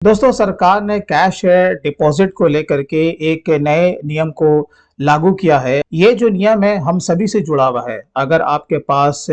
दोस्तों, सरकार ने कैश डिपॉजिट को लेकर के एक नए नियम को लागू किया है। ये जो नियम है हम सभी से जुड़ा हुआ है। अगर आपके पास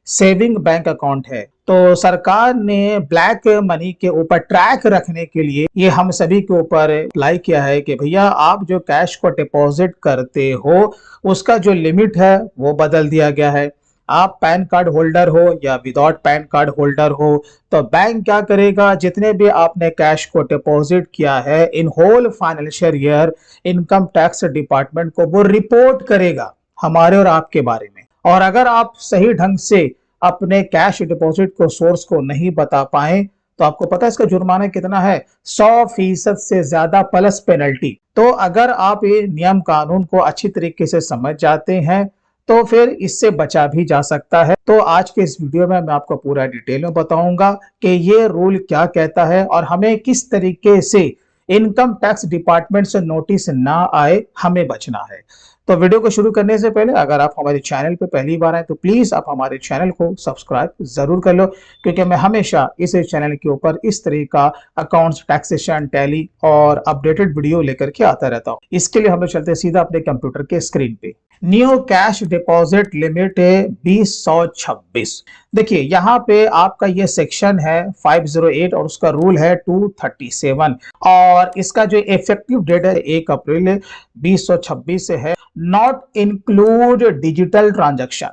सेविंग बैंक अकाउंट है तो सरकार ने ब्लैक मनी के ऊपर ट्रैक रखने के लिए ये हम सभी के ऊपर अप्लाई किया है कि भैया आप जो कैश को डिपॉजिट करते हो उसका जो लिमिट है वो बदल दिया गया है। आप पैन कार्ड होल्डर हो या विदाउट पैन कार्ड होल्डर हो तो बैंक क्या करेगा, जितने भी आपने कैश को डिपॉजिट किया है in whole financial year income tax department को वो रिपोर्ट करेगा हमारे और आपके बारे में। और अगर आप सही ढंग से अपने कैश डिपॉजिट को सोर्स को नहीं बता पाए तो आपको पता है इसका जुर्माना कितना है, 100% से ज्यादा प्लस पेनल्टी। तो अगर आप ये नियम कानून को अच्छी तरीके से समझ जाते हैं तो फिर इससे बचा भी जा सकता है। तो आज के इस वीडियो में मैं आपको पूरा डिटेल में बताऊंगा कि ये रूल क्या कहता है और हमें किस तरीके से इनकम टैक्स डिपार्टमेंट से नोटिस ना आए हमें बचना है। तो वीडियो को शुरू करने से पहले अगर आप हमारे चैनल पे पहली बार आए तो प्लीज आप हमारे चैनल को सब्सक्राइब जरूर कर लो, क्योंकि मैं हमेशा इस चैनल के ऊपर इस तरह का अकाउंट्स, टैक्सेशन, टैली और अपडेटेड वीडियो लेकर के आता रहता हूँ। इसके लिए हम लोग चलते सीधा अपने कंप्यूटर के स्क्रीन पे। न्यू कैश डिपॉजिट लिमिट है 2026। देखिए यहाँ पे आपका ये सेक्शन है 508 और उसका रूल है 237 और इसका जो इफेक्टिव डेट है 1 अप्रैल 2026 से है। Not include digital transaction.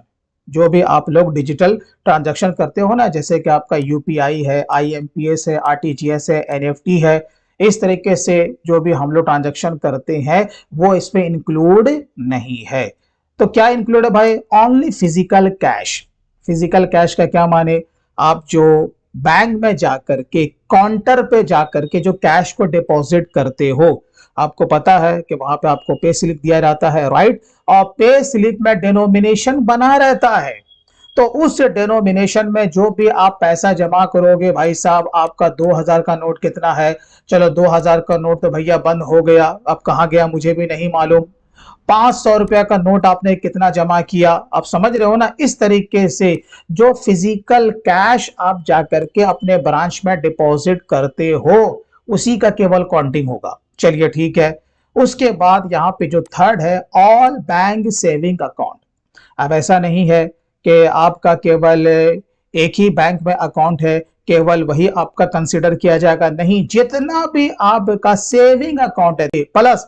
जो भी आप लोग डिजिटल ट्रांजैक्शन करते हो ना, जैसे कि आपका यूपीआई है, आईएमपीएस है, आरटीजीएस है, एनएफटी है, इस तरीके से जो भी हम लोग ट्रांजैक्शन करते हैं वो इसमें इंक्लूड नहीं है। तो क्या इंक्लूड है भाई? Only physical cash. Physical cash का क्या माने, आप जो बैंक में जाकर के काउंटर पे जाकर के जो कैश को डिपॉजिट करते हो, आपको पता है कि वहां पे आपको पे स्लिप दिया जाता है, राइट? और पे स्लिप में डिनोमिनेशन बना रहता है। तो उस डिनोमिनेशन में जो भी आप पैसा जमा करोगे, भाई साहब आपका 2000 का नोट कितना है, चलो 2000 का नोट तो भैया बंद हो गया, अब कहाँ गया मुझे भी नहीं मालूम। 500 रुपया का नोट आपने कितना जमा किया, आप समझ रहे हो ना। इस तरीके से जो फिजिकल कैश आप जाकर के अपने ब्रांच में डिपॉजिट करते हो उसी का केवल काउंटिंग होगा। चलिए ठीक है। उसके बाद यहाँ पे जो थर्ड है, ऑल बैंक सेविंग अकाउंट। अब ऐसा नहीं है कि आपका केवल एक ही बैंक में अकाउंट है, केवल वही आपका कंसिडर किया जाएगा। नहीं, जितना भी आपका सेविंग अकाउंट है, प्लस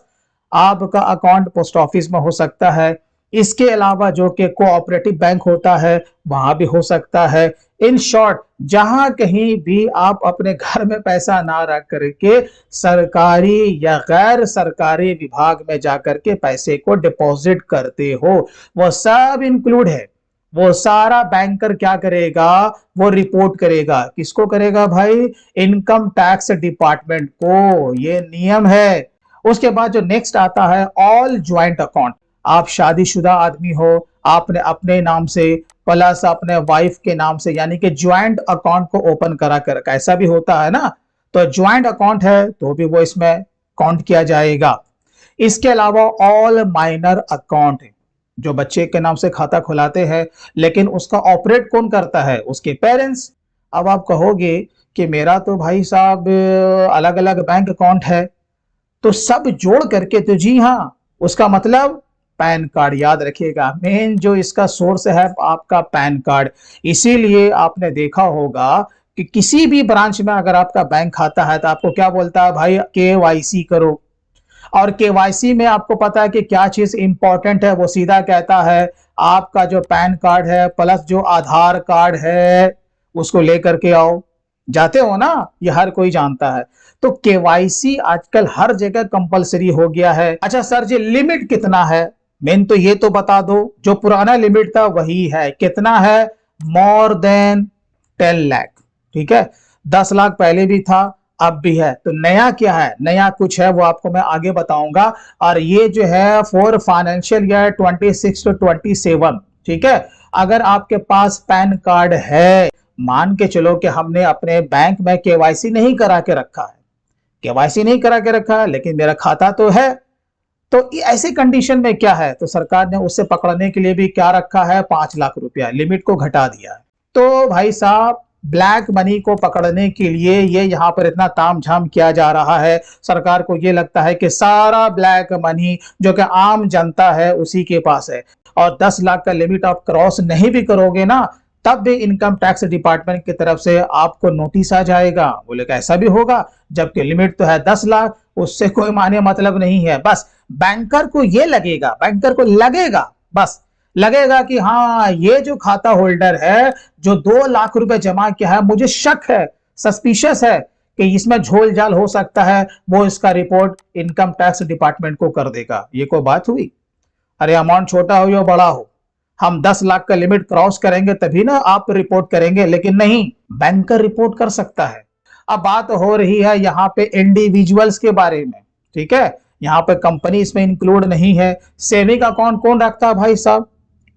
आपका अकाउंट पोस्ट ऑफिस में हो सकता है, इसके अलावा जो कि कोऑपरेटिव बैंक होता है वहां भी हो सकता है। इन शॉर्ट, जहां कहीं भी आप अपने घर में पैसा ना रख करके सरकारी या गैर सरकारी विभाग में जाकर के पैसे को डिपॉजिट करते हो, वो सब इंक्लूड है। वो सारा बैंकर क्या करेगा, वो रिपोर्ट करेगा। किसको करेगा भाई? इनकम टैक्स डिपार्टमेंट को। ये नियम है। उसके बाद जो नेक्स्ट आता है, ऑल ज्वाइंट अकाउंट। आप शादीशुदा आदमी हो, आपने अपने नाम से प्लस अपने वाइफ के नाम से यानी कि ज्वाइंट अकाउंट को ओपन करा कर, ऐसा भी होता है ना, तो ज्वाइंट अकाउंट है तो भी वो इसमें काउंट किया जाएगा। इसके अलावा ऑल माइनर अकाउंट, जो बच्चे के नाम से खाता खुलाते हैं लेकिन उसका ऑपरेट कौन करता है? उसके पेरेंट्स। अब आप कहोगे कि मेरा तो भाई साहब अलग अलग बैंक अकाउंट है, तो सब जोड़ करके, तो जी हाँ, उसका मतलब पैन कार्ड। याद रखिएगा, मेन जो इसका सोर्स है आपका पैन कार्ड। इसीलिए आपने देखा होगा कि किसी भी ब्रांच में अगर आपका बैंक खाता है तो आपको क्या बोलता है भाई? केवाईसी करो। और केवाईसी में आपको पता है कि क्या चीज इंपॉर्टेंट है? वो सीधा कहता है आपका जो पैन कार्ड है प्लस जो आधार कार्ड है उसको लेकर के आओ। जाते हो ना, ये हर कोई जानता है। तो केवाईसी आजकल हर जगह कंपलसरी हो गया है। अच्छा सर जी, लिमिट कितना है? मेन तो ये तो बता दो, जो पुराना लिमिट था वही है। कितना है? More than 10 lakh. ठीक है, 10 लाख पहले भी था, अब भी है। तो नया क्या है? नया कुछ है वो आपको मैं आगे बताऊंगा। और ये जो है फॉर फाइनेंशियल ईयर 26 to 27। ठीक है, अगर आपके पास पैन कार्ड है, मान के चलो कि हमने अपने बैंक में केवाईसी नहीं करा के रखा है, केवाईसी नहीं करा के रखा है लेकिन मेरा खाता तो है, तो ऐसे कंडीशन में क्या है, तो सरकार ने उससे पकड़ने के लिए भी क्या रखा है? 5 लाख रुपया लिमिट को घटा दिया है। तो भाई साहब ब्लैक मनी को पकड़ने के लिए ये यहाँ पर इतना तामझाम किया जा रहा है। सरकार को ये लगता है कि सारा ब्लैक मनी जो कि आम जनता है उसी के पास है, और 10 लाख का लिमिट आप क्रॉस नहीं भी करोगे ना, तब भी इनकम टैक्स डिपार्टमेंट की तरफ से आपको नोटिस आ जाएगा। बोले कि ऐसा भी होगा, जबकि लिमिट तो है 10 लाख, उससे कोई माने मतलब नहीं है। बस बैंकर को ये लगेगा, बैंकर को लगेगा, बस लगेगा कि हाँ ये जो खाता होल्डर है जो 2 लाख रुपए जमा किया है, मुझे शक है, सस्पिशियस है कि इसमें झोल झाल हो सकता है, वो इसका रिपोर्ट इनकम टैक्स डिपार्टमेंट को कर देगा। ये कोई बात हुई? अरे अमाउंट छोटा हो या बड़ा हो, हम 10 लाख का लिमिट क्रॉस करेंगे तभी ना आप रिपोर्ट करेंगे, लेकिन नहीं, बैंकर रिपोर्ट कर सकता है। अब बात हो रही है यहाँ पे इंडिविजुअल्स के बारे में, ठीक है, यहाँ पे कंपनी इसमें इंक्लूड नहीं है। सेविंग अकाउंट कौन रखता है भाई साहब?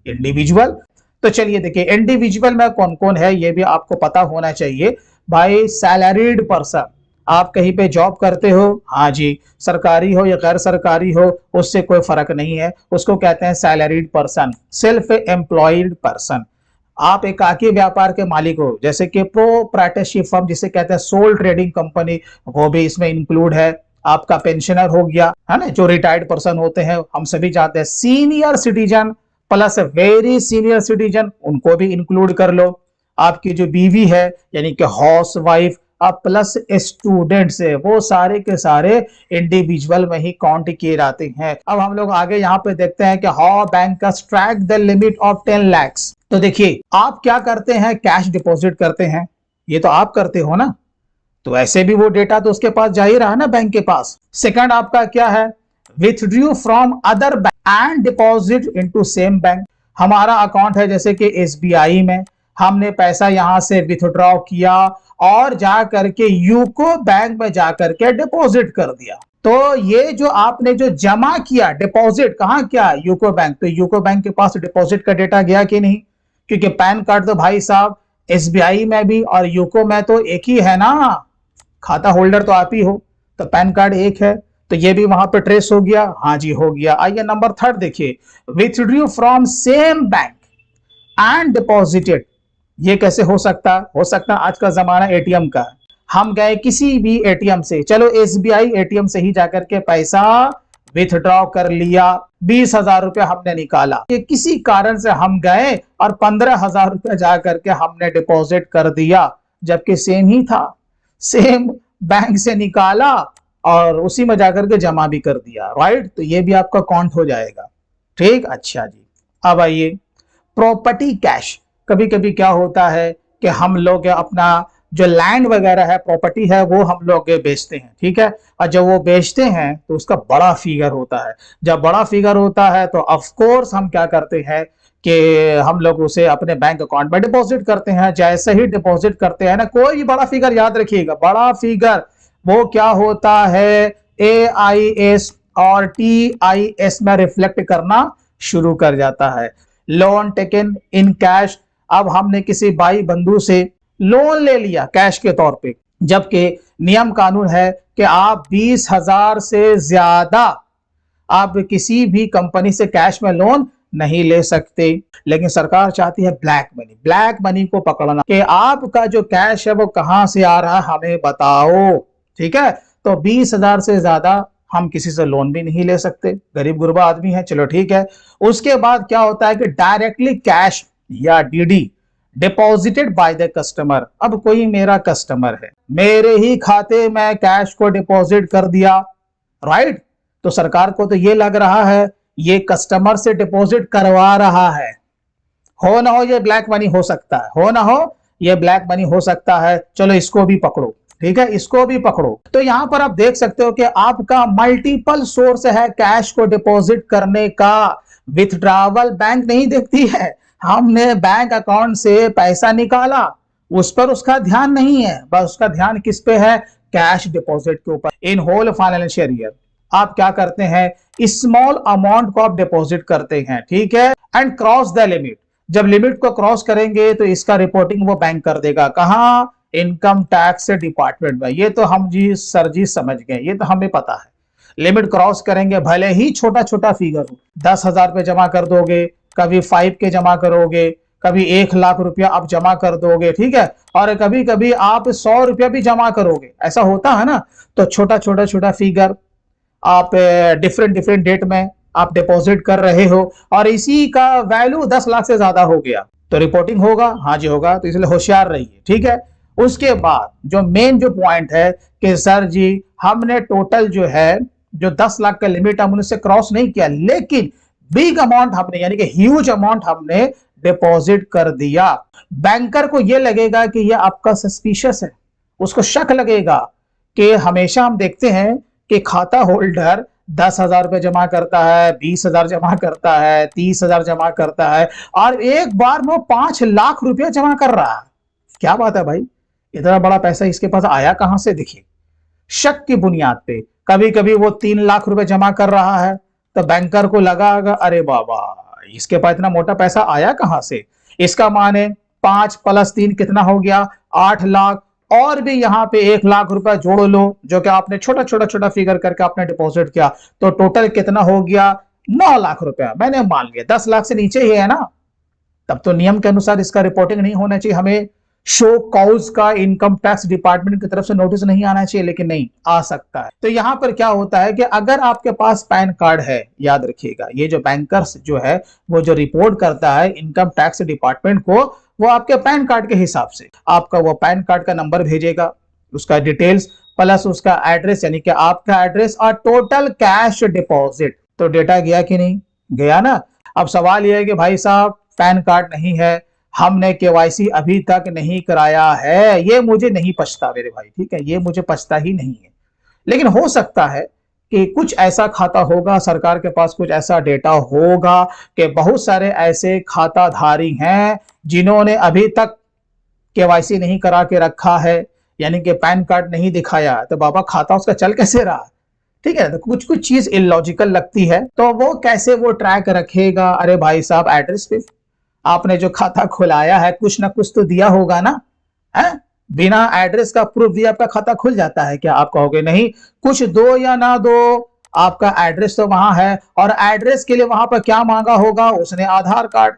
इंडिविजुअल। तो चलिए देखिए इंडिविजुअल में कौन कौन है ये भी आपको पता होना चाहिए। भाई सैलरीड पर्सन, आप कहीं पे जॉब करते हो, हाँ जी, सरकारी हो या गैर सरकारी हो उससे कोई फर्क नहीं है, उसको कहते हैं salaried person. Self employed person, आप एकाकी व्यापार के मालिक हो, जैसे कि प्रोप्राइटरशिप फर्म जिसे कहते हैं सोल ट्रेडिंग कंपनी, वो भी इसमें इंक्लूड है। आपका पेंशनर हो गया, है ना, जो रिटायर्ड पर्सन होते हैं, हम सभी जानते हैं। Senior citizen plus very senior citizen, उनको भी इंक्लूड कर लो। आपकी जो बीवी है यानी कि हाउस वाइफ, अब प्लस स्टूडेंट्स है, वो सारे के सारे इंडिविजुअल में ही काउंट किए जाते हैं। अब हम लोग आगे यहाँ पे देखते हैं कि how bank track the limit of 10 lakhs। तो देखिए आप क्या करते हैं, कैश डिपॉजिट करते हैं, ये तो आप करते हो ना, तो ऐसे भी वो डेटा तो उसके पास जा ही रहा है ना बैंक के पास। सेकंड आपका क्या है, withdrew from other bank and deposit into same bank. हमारा अकाउंट है जैसे कि एसबीआई में, हमने पैसा यहां से विथड्रॉ किया और जा करके यूको बैंक में जा करके डिपॉजिट कर दिया। तो ये जो आपने जो जमा किया डिपॉजिट कहां किया, यूको बैंक, तो यूको बैंक के पास डिपॉजिट का डेटा गया कि नहीं? क्योंकि पैन कार्ड तो भाई साहब एसबीआई में भी और यूको में तो एक ही है ना, खाता होल्डर तो आप ही हो, तो पैन कार्ड एक है, तो ये भी वहां पे ट्रेस हो गया। हाँ जी हो गया। आइए नंबर थर्ड देखिए, withdrew from same bank and deposited. ये कैसे हो सकता? हो सकता आज का जमाना एटीएम का, हम गए किसी भी एटीएम से, चलो एसबीआई एटीएम से ही जाकर के पैसा विथड्रॉ कर लिया, 20,000 रुपए हमने निकाला, ये किसी कारण से हम गए और 15,000 रुपए जाकर के हमने डिपॉजिट कर दिया, जबकि सेम ही था, सेम बैंक से निकाला और उसी में जाकर के जमा भी कर दिया, राइट? तो ये भी आपका काउंट हो जाएगा, ठीक। अच्छा जी, अब आइए प्रॉपर्टी कैश। कभी कभी क्या होता है कि हम लोग अपना जो लैंड वगैरह है, प्रॉपर्टी है, वो हम लोग बेचते हैं, ठीक है, और जब वो बेचते हैं तो उसका बड़ा फिगर होता है। जब बड़ा फिगर होता है तो ऑफ कोर्स हम क्या करते हैं कि हम लोग उसे अपने बैंक अकाउंट में डिपॉजिट करते हैं। जैसे ही डिपॉजिट करते हैं ना, कोई भी बड़ा फिगर याद रखिएगा, बड़ा फिगर वो क्या होता है, AIS और TIS में रिफ्लेक्ट करना शुरू कर जाता है। लोन टेकन इन कैश, अब हमने किसी भाई बंधु से लोन ले लिया कैश के तौर पे, जबकि नियम कानून है कि आप 20,000 से ज्यादा आप किसी भी कंपनी से कैश में लोन नहीं ले सकते। लेकिन सरकार चाहती है ब्लैक मनी को पकड़ना, कि आपका जो कैश है वो कहां से आ रहा है हमें बताओ, ठीक है। तो 20,000 से ज्यादा हम किसी से लोन भी नहीं ले सकते, गरीब गुरबा आदमी है, चलो ठीक है। उसके बाद क्या होता है कि डायरेक्टली कैश या DD deposited by the customer. अब कोई मेरा कस्टमर है, मेरे ही खाते में कैश को डिपॉजिट कर दिया, राइट, तो सरकार को तो ये लग रहा है ये कस्टमर से डिपॉजिट करवा रहा है, हो ना हो ये ब्लैक मनी हो सकता है, हो ना हो ये ब्लैक मनी हो सकता है, चलो इसको भी पकड़ो, ठीक है, इसको भी पकड़ो। तो यहां पर आप देख सकते हो कि आपका मल्टीपल सोर्स है कैश को डिपॉजिट करने का। विथड्रॉवल बैंक नहीं देखती है, हमने बैंक अकाउंट से पैसा निकाला उस पर उसका ध्यान नहीं है, बस उसका ध्यान किस पे है, कैश डिपॉजिट के ऊपर। इन होल फाइनेंशियल ईयर आप क्या करते हैं, स्मॉल अमाउंट को आप डिपॉजिट करते हैं, ठीक है, एंड क्रॉस द लिमिट। जब लिमिट को क्रॉस करेंगे तो इसका रिपोर्टिंग वो बैंक कर देगा, कहां, इनकम टैक्स डिपार्टमेंट में। ये तो हम जी सर जी समझ गए, ये तो हमें पता है। लिमिट क्रॉस करेंगे, भले ही छोटा छोटा फिगर हो, 10,000 पे जमा कर दोगे, कभी 5 के जमा करोगे, कभी 1 लाख रुपया आप जमा कर दोगे, ठीक है, और कभी कभी आप 100 रुपया भी जमा करोगे, ऐसा होता है ना। तो छोटा छोटा छोटा फिगर आप डिफरेंट डिफरेंट डेट में आप डिपॉजिट कर रहे हो और इसी का वैल्यू 10 लाख से ज्यादा हो गया, तो रिपोर्टिंग होगा, हाँ जी होगा, तो इसलिए होशियार रहिए, ठीक है। उसके बाद जो मेन जो पॉइंट है कि सर जी हमने टोटल जो है जो 10 लाख का लिमिट हमने उससे क्रॉस नहीं किया, लेकिन बिग अमाउंट हमने यानी कि ह्यूज अमाउंट हमने डिपॉजिट कर दिया। बैंकर को यह लगेगा कि यह आपका सस्पिशियस है, उसको शक लगेगा कि हमेशा हम देखते हैं कि खाता होल्डर 10,000 रुपए जमा करता है, 20,000 जमा करता है, 30,000 जमा करता है और एक बार वो 5 लाख रुपया जमा कर रहा है। क्या बात है भाई, इतना बड़ा पैसा इसके पास आया कहां से? देखिए, शक की बुनियाद पे कभी कभी वो 3 लाख रुपए जमा कर रहा है, तो बैंकर को लगा अरे बाबा इसके पास इतना मोटा पैसा आया कहां से। इसका माने 5 + 3 कितना हो गया, 8 लाख, और भी यहाँ पे 1 लाख रुपया जोड़ लो जो कि आपने छोटा छोटा छोटा फिगर करके आपने डिपॉजिट किया, तो टोटल कितना हो गया, 9 लाख रुपया। मैंने मान लिया 10 लाख से नीचे ही है ना, तब तो नियम के अनुसार इसका रिपोर्टिंग नहीं होना चाहिए, हमें शो कॉज का इनकम टैक्स डिपार्टमेंट की तरफ से नोटिस नहीं आना चाहिए, लेकिन नहीं आ सकता है। तो यहां पर क्या होता है कि अगर आपके पास पैन कार्ड है, याद रखिएगा ये जो बैंकर्स जो है वो जो रिपोर्ट करता है इनकम टैक्स डिपार्टमेंट को, वो आपके पैन कार्ड के हिसाब से आपका वो पैन कार्ड का नंबर भेजेगा, उसका डिटेल्स प्लस उसका एड्रेस यानी कि आपका एड्रेस और टोटल कैश डिपॉजिट। तो डेटा गया कि नहीं गया ना। अब सवाल यह है कि भाई साहब पैन कार्ड नहीं है, हमने केवाईसी अभी तक नहीं कराया है, ये मुझे नहीं पछता मेरे भाई, ठीक है, ये मुझे पछता ही नहीं है। लेकिन हो सकता है कि कुछ ऐसा खाता होगा, सरकार के पास कुछ ऐसा डेटा होगा कि बहुत सारे ऐसे खाताधारी हैं जिन्होंने अभी तक केवाईसी नहीं करा के रखा है, यानी कि पैन कार्ड नहीं दिखाया, तो बाबा खाता उसका चल कैसे रहा, ठीक है। तो कुछ कुछ चीज इलॉजिकल लगती है, तो वो कैसे वो ट्रैक रखेगा। अरे भाई साहब एड्रेस पे आपने जो खाता खुलाया है कुछ ना कुछ तो दिया होगा ना, है? बिना एड्रेस का प्रूफ दिए आपका खाता खुल जाता है क्या? आप कहोगे नहीं, कुछ दो या ना दो, आपका एड्रेस तो वहां है, और एड्रेस के लिए वहां पर क्या मांगा होगा उसने, आधार कार्ड।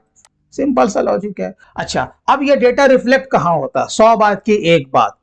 सिंपल सा लॉजिक है। अच्छा, अब ये डेटा रिफ्लेक्ट कहां होता है? 100 बात की एक बात,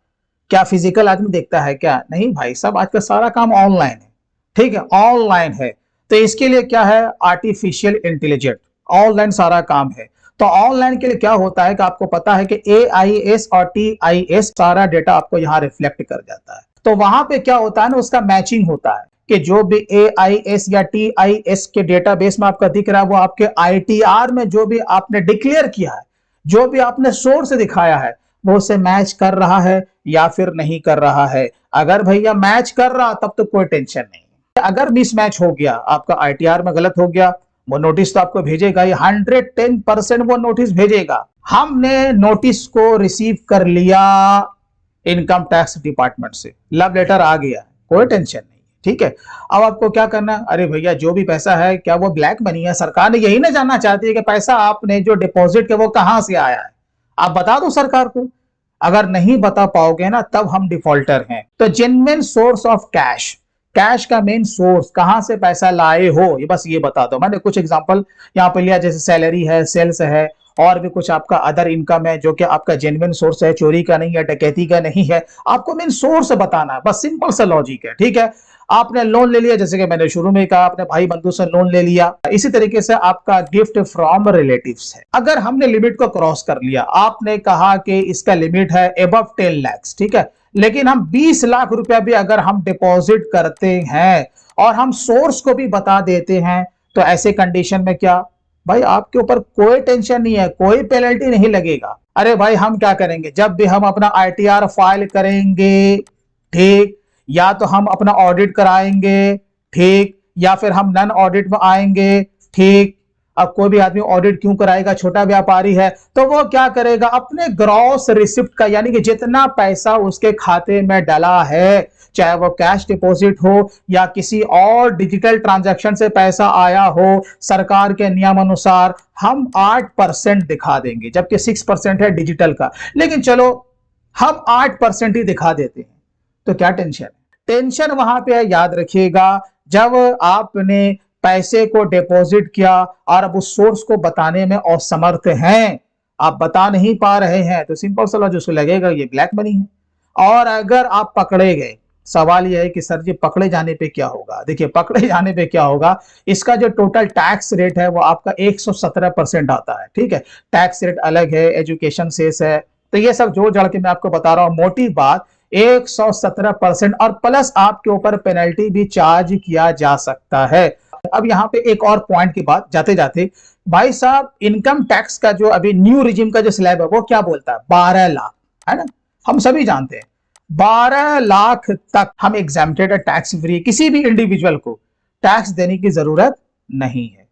क्या फिजिकल आदमी देखता है क्या? नहीं भाई साहब, आज का सारा काम ऑनलाइन है, ठीक है, ऑनलाइन है। तो इसके लिए क्या है, आर्टिफिशियल इंटेलिजेंट, ऑनलाइन सारा काम है। तो ऑनलाइन के लिए क्या होता है कि आपको पता है कि AIS और TIS सारा डेटा आपको यहां रिफ्लेक्ट कर जाता है। तो वहां पे क्या होता है ना, उसका मैचिंग होता है कि जो भी AIS या TIS के डेटाबेस में आपका दिख रहा है वो आपके ITR में जो भी आपने डिक्लेयर किया है, जो भी आपने सोर्स दिखाया है, वो उसे मैच कर रहा है या फिर नहीं कर रहा है। अगर भैया मैच कर रहा तब तो कोई टेंशन नहीं। अगर मिसमैच हो गया, आपका ITR में गलत हो गया, वो नोटिस तो आपको भेजेगा, ये 110% वो नोटिस भेजेगा। हमने नोटिस को रिसीव कर लिया इनकम टैक्स डिपार्टमेंट से, लव लेटर आ गया, कोई टेंशन नहीं, ठीक है। अब आपको क्या करना, अरे भैया जो भी पैसा है क्या वो ब्लैक मनी है? सरकार ने यही ना जानना चाहती है कि पैसा आपने जो डिपॉजिट किया वो कहां से आया है, आप बता दो सरकार को। अगर नहीं बता पाओगे ना तब हम डिफॉल्टर हैं। तो genuine source of cash, cash का मेन सोर्स, कहां से पैसा लाए हो, ये बस ये बता दो। मैंने कुछ एग्जांपल यहां पे लिया, जैसे सैलरी है, सेल्स है, और भी कुछ आपका अदर इनकम है जो कि आपका जेन्युइन सोर्स है, चोरी का नहीं है, डकैती का नहीं है। आपको मेन सोर्स बताना है, बस सिंपल सा लॉजिक है, ठीक है। आपने लोन ले लिया, जैसे कि मैंने शुरू में कहा, आपने भाई बंधु से लोन ले लिया, इसी तरीके से आपका गिफ्ट फ्रॉम रिलेटिव्स है। अगर हमने लिमिट को क्रॉस कर लिया, आपने कहा कि इसका लिमिट है अबव 10 लाख, ठीक है, लेकिन हम 20 लाख रुपया भी अगर हम डिपॉजिट करते हैं और हम सोर्स को भी बता देते हैं, तो ऐसे कंडीशन में क्या भाई, आपके ऊपर कोई टेंशन नहीं है, कोई पेनल्टी नहीं लगेगा। अरे भाई हम क्या करेंगे, जब भी हम अपना ITR फाइल करेंगे, ठीक, या तो हम अपना ऑडिट कराएंगे, ठीक, या फिर हम नन ऑडिट में आएंगे, ठीक। अब कोई भी आदमी ऑडिट क्यों कराएगा, छोटा व्यापारी है तो वो क्या करेगा, अपने ग्रॉस रिसिप्ट का यानी कि जितना पैसा उसके खाते में डला है, चाहे वो कैश डिपॉजिट हो या किसी और डिजिटल ट्रांजैक्शन से पैसा आया हो, सरकार के नियम अनुसार हम 8% दिखा देंगे, जबकि 6% है डिजिटल का, लेकिन चलो हम 8% ही दिखा देते हैं। तो क्या टेंशन, टेंशन वहां पे है, याद रखिएगा, जब आपने पैसे को डिपॉजिट किया और अब उस सोर्स को बताने में असमर्थ हैं, आप बता नहीं पा रहे हैं तो सिंपल सा लॉजिक उसको लगेगा ये ब्लैक मनी है। और अगर आप पकड़े गए, सवाल यह है कि सर जी पकड़े जाने पे क्या होगा। देखिए पकड़े जाने पे क्या होगा, इसका जो टोटल टैक्स रेट है वो आपका 117% आता है। ठीक है, टैक्स रेट अलग है, एजुकेशन सेस है, तो ये सब जोड़ जड़ के मैं आपको बता रहा हूं। मोटी बात 117% और प्लस आपके ऊपर पेनल्टी भी चार्ज किया जा सकता है। अब यहाँ पे एक और पॉइंट की बात जाते जाते, भाई साहब इनकम टैक्स का जो अभी न्यू रिजिम का जो स्लैब है वो क्या बोलता है, 12 लाख, है ना। हम सभी जानते हैं 12 लाख तक हम एग्जेम्प्टेड है, टैक्स फ्री, किसी भी इंडिविजुअल को टैक्स देने की जरूरत नहीं है।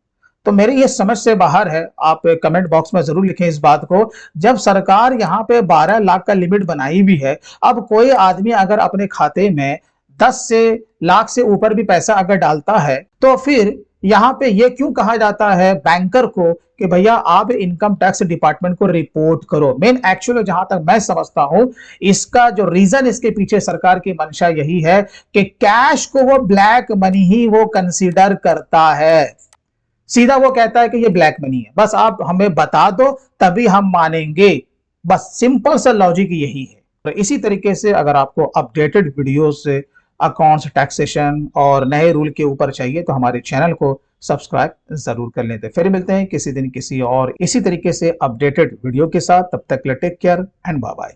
तो मेरी ये समझ से बाहर है, आप कमेंट बॉक्स में जरूर लिखें इस बात को। जब सरकार यहाँ पे 12 लाख का लिमिट बनाई भी है, अब कोई आदमी अगर अपने खाते में 10 से लाख से ऊपर भी पैसा अगर डालता है तो फिर यहाँ पे ये क्यों कहा जाता है बैंकर को कि भैया आप इनकम टैक्स डिपार्टमेंट को रिपोर्ट करो। मेन एक्चुअली जहां तक मैं समझता हूं, इसका जो रीजन इसके पीछे सरकार की मंशा यही है कि कैश को वो ब्लैक मनी ही वो कंसीडर करता है। सीधा वो कहता है कि ये ब्लैक मनी है, बस आप हमें बता दो तभी हम मानेंगे। बस सिंपल सा लॉजिक यही है। तो इसी तरीके से अगर आपको अपडेटेड वीडियोस से अकाउंट्स, टैक्सेशन और नए रूल के ऊपर चाहिए तो हमारे चैनल को सब्सक्राइब जरूर कर लेते। फिर मिलते हैं किसी दिन किसी और इसी तरीके से अपडेटेड वीडियो के साथ। तब तक take care and bye bye.